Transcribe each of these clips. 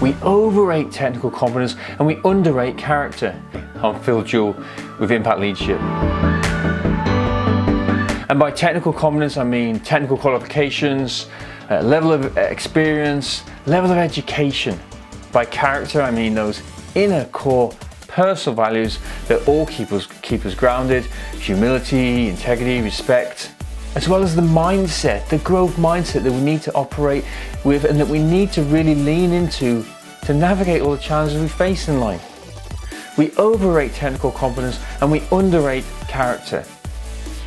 We overrate technical competence and we underrate character. I'm Phil Jewell with Impact Leadership. And by technical competence, I mean technical qualifications, level of experience, level of education. By character, I mean those inner core personal values that all keep us grounded: humility, integrity, respect, as well as the mindset, the growth mindset that we need to operate with and that we need to really lean into to navigate all the challenges we face in life. We overrate technical competence and we underrate character.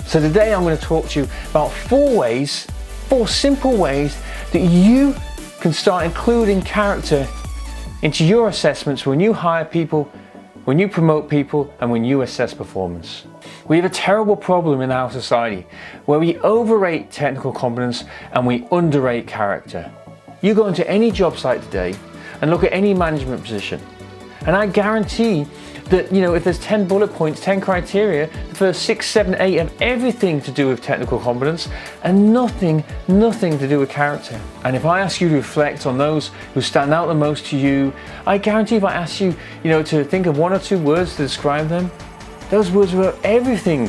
So today I'm going to talk to you about four simple ways that you can start including character into your assessments when you hire people, when you promote people, and when you assess performance. We have a terrible problem in our society where we overrate technical competence and we underrate character. You go into any job site today and look at any management position, and I guarantee that, if there's 10 bullet points, 10 criteria, the first 6, 7, 8 have everything to do with technical competence and nothing to do with character. And if I ask you to reflect on those who stand out the most to you, I guarantee if I ask you, to think of one or two words to describe them, those words will have everything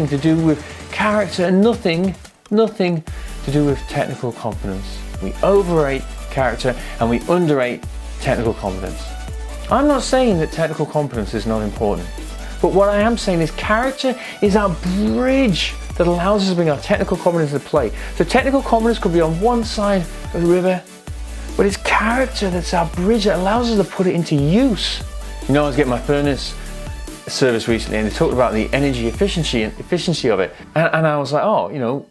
to do with character and nothing to do with technical competence. We overrate character and we underrate technical competence. I'm not saying that technical competence is not important, but what I am saying is character is our bridge that allows us to bring our technical competence into play. So technical competence could be on one side of the river, but it's character that's our bridge that allows us to put it into use. I was getting my furnace service recently and they talked about the energy efficiency of it, and I was like,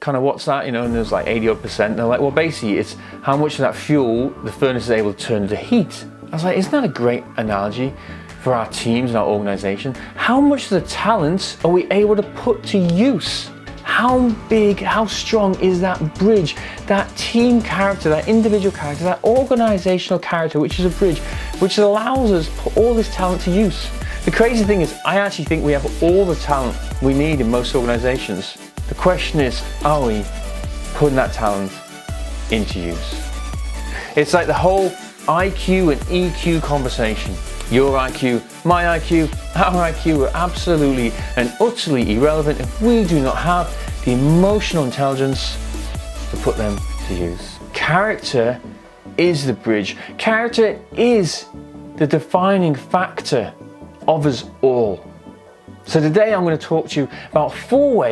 kind of what's that, and there's like 80% and they're like, well, basically it's how much of that fuel the furnace is able to turn into heat. I was like, isn't that a great analogy for our teams and our organization? How much of the talent are we able to put to use? How big, how strong is that bridge, that team character, that individual character, that organizational character, which is a bridge, which allows us to put all this talent to use? The crazy thing is, I actually think we have all the talent we need in most organizations. The question is, are we putting that talent into use? It's like the whole IQ and EQ conversation. Your IQ, my IQ, our IQ are absolutely and utterly irrelevant if we do not have the emotional intelligence to put them to use. Character is the bridge. Character is the defining factor of us all. So today I'm going to talk to you about four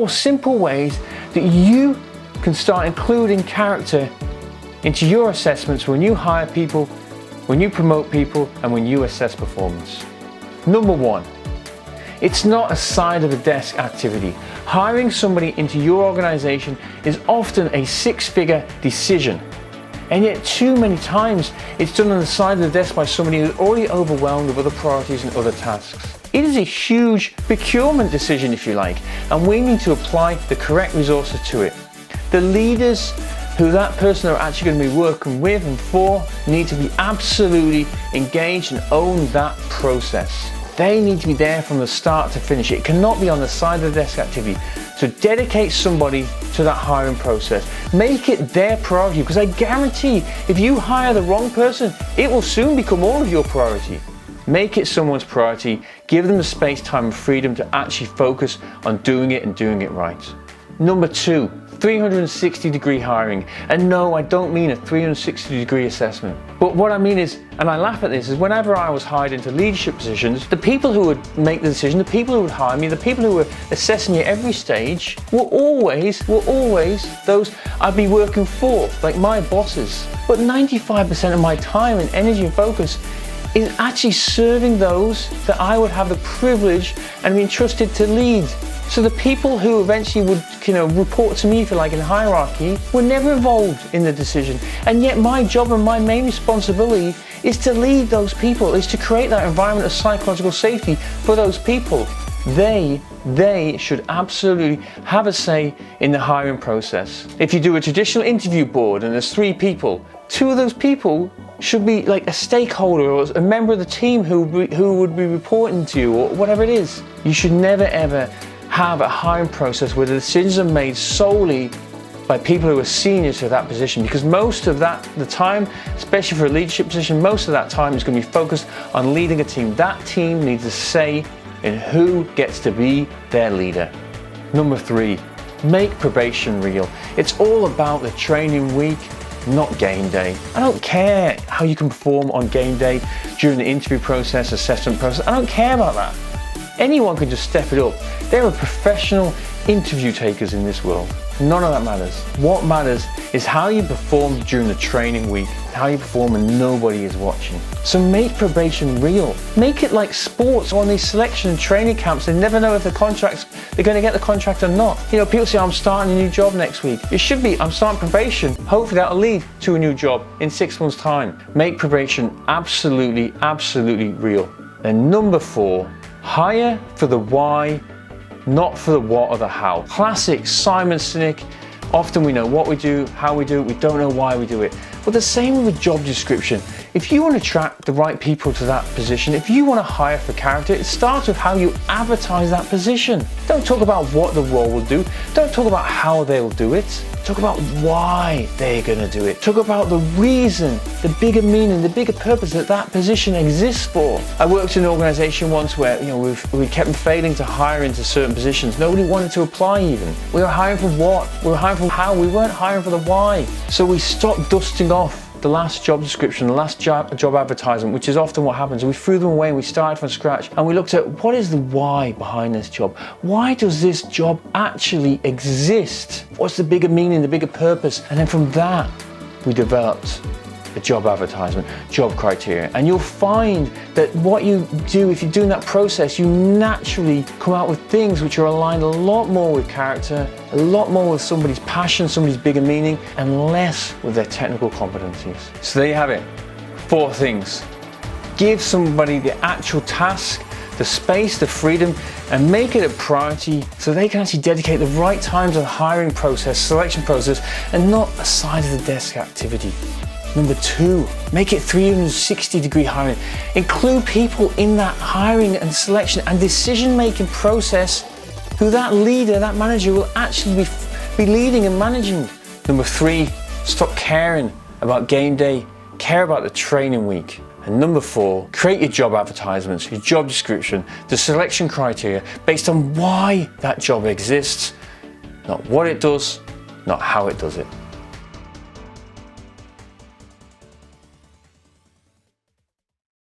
simple ways that you can start including character into your assessments when you hire people, when you promote people, and when you assess performance. Number one, it's not a side of the desk activity. Hiring somebody into your organization is often a six-figure decision. And yet too many times it's done on the side of the desk by somebody who's already overwhelmed with other priorities and other tasks. It is a huge procurement decision, if you like, and we need to apply the correct resources to it. The leaders who that person are actually going to be working with and for need to be absolutely engaged and own that process. They need to be there from the start to finish. It cannot be on the side of the desk activity. So dedicate somebody to that hiring process. Make it their priority, because I guarantee if you hire the wrong person, it will soon become all of your priority. Make it someone's priority. Give them the space, time, and freedom to actually focus on doing it and doing it right. Number two, 360-degree hiring. And no, I don't mean a 360-degree assessment. But what I mean is, and I laugh at this, is whenever I was hired into leadership positions, the people who would make the decision, the people who would hire me, the people who were assessing you at every stage were always those I'd be working for, like my bosses. But 95% of my time and energy and focus is actually serving those that I would have the privilege and be entrusted to lead. So the people who eventually would, report to me, if you like, in hierarchy, were never involved in the decision. And yet my job and my main responsibility is to lead those people, is to create that environment of psychological safety for those people. They should absolutely have a say in the hiring process. If you do a traditional interview board and there's 3 people, 2 of those people should be like a stakeholder or a member of the team who would be reporting to you, or whatever it is. You should never ever have a hiring process where the decisions are made solely by people who are senior to that position, because most of the time, especially for a leadership position, most of that time is going to be focused on leading a team. That team needs a say in who gets to be their leader. Number 3, make probation real. It's all about the training week, not game day. I don't care how you can perform on game day during the interview process, assessment process. I don't care about that. Anyone can just step it up. There are professional interview takers in this world. None of that matters. What matters is how you perform during the training week, how you perform when nobody is watching. So make probation real. Make it like sports on these selection and training camps. They never know if they're going to get the contract or not. You know, people say, I'm starting a new job next week. It should be, I'm starting probation. Hopefully that'll lead to a new job in 6 months' time. Make probation absolutely, absolutely real. And number 4, hire for the why, not for the what or the how. Classic Simon Sinek. Often we know what we do, how we do it, we don't know why we do it. But the same with a job description. If you want to attract the right people to that position, if you want to hire for character, it starts with how you advertise that position. Don't talk about what the role will do. Don't talk about how they'll do it. Talk about why they're going to do it. Talk about the reason, the bigger meaning, the bigger purpose that that position exists for. I worked in an organization once where we kept failing to hire into certain positions. Nobody wanted to apply even. We were hiring for what? We were hiring for how. We weren't hiring for the why. So we stopped dusting off the last job description, the last job advertisement, which is often what happens. We threw them away and we started from scratch and we looked at what is the why behind this job? Why does this job actually exist? What's the bigger meaning, the bigger purpose? And then from that, we developed a job advertisement, job criteria. And you'll find that what you do, if you're doing that process, you naturally come out with things which are aligned a lot more with character, a lot more with somebody's passion, somebody's bigger meaning, and less with their technical competencies. So there you have it. 4 things. Give somebody the actual task, the space, the freedom, and make it a priority so they can actually dedicate the right time to the hiring process, selection process, and not a side of the desk activity. Number 2, make it 360-degree hiring. Include people in that hiring and selection and decision-making process who that leader, that manager will actually be leading and managing. Number 3, stop caring about game day, care about the training week. And number 4, create your job advertisements, your job description, the selection criteria based on why that job exists, not what it does, not how it does it.